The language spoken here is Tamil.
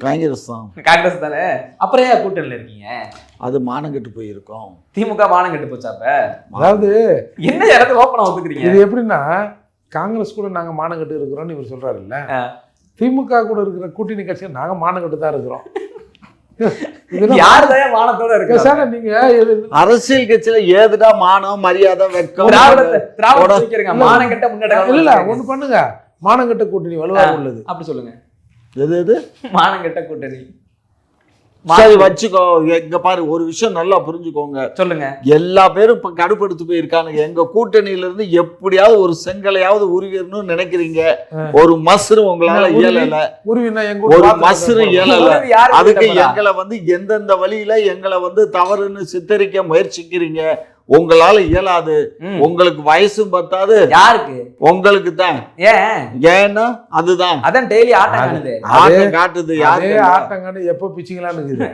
காங்கிரஸ் தான். காங்கிரஸ் தானே, அப்புறம் ஏன் கூட்டணியில் இருக்கீங்க? அது மானம் கெட்டு போயிருக்கோம். திமுக மானம் கெட்டு போச்சா? அப்ப அதாவது என்ன இடத்துல ஓப்பனா ஒத்துக்கிறீங்க? இது எப்படின்னா, காங்கிரஸ் கூட நாங்க மானம் கட்டு இருக்கிறோம்னு இவர் சொல்றாரு இல்ல, திமுக கூட இருக்கிற கூட்டணி கட்சிகள் நாங்க மானம் கட்டு தான் இருக்கிறோம். யாருதான் மானத்தோட இருக்கு சார்? நீங்க அரசியல் கட்சியில ஏதுடா மானம் மரியாதை வெக்கம்? மானம் கெட்ட முன்னாடி இல்ல ஒண்ணு பண்ணுங்க, மானம் கட்ட கூட்டணி வலுவாக உள்ளது. அப்படி சொல்லுங்க. எது மானம் கெட்ட கூட்டணி சரி வச்சுக்கோ. எங்க பாரு, ஒரு விஷயம் நல்லா புரிஞ்சுக்கோங்க. சொல்லுங்க. எல்லா பேரும் இப்ப கடுப்படுத்து போயிருக்கானுங்க. எங்க கூட்டணியில இருந்து எப்படியாவது ஒரு செங்கலையாவது உருவிடணும்னு நினைக்கிறீங்க. ஒரு மசுரு உங்களால இயலல, ஒரு மசுரு இயலல. அதுக்கு எங்களை எந்தெந்த வழியில எங்களை தவறுன்னு சித்தரிக்க முயற்சிக்கிறீங்க. உங்களால இயலாது. உங்களுக்கு வயசும் பத்தாது. யாருக்கு? உங்களுக்கு தான். ஏன்னா அதுதான் அதான் டெய்லி ஆட்டம் காட்டுது. ஆட்டம் காட்டுது. யாரு ஆட்டம் காட்டு எப்ப பிச்சிங்களான்னு இருக்குது.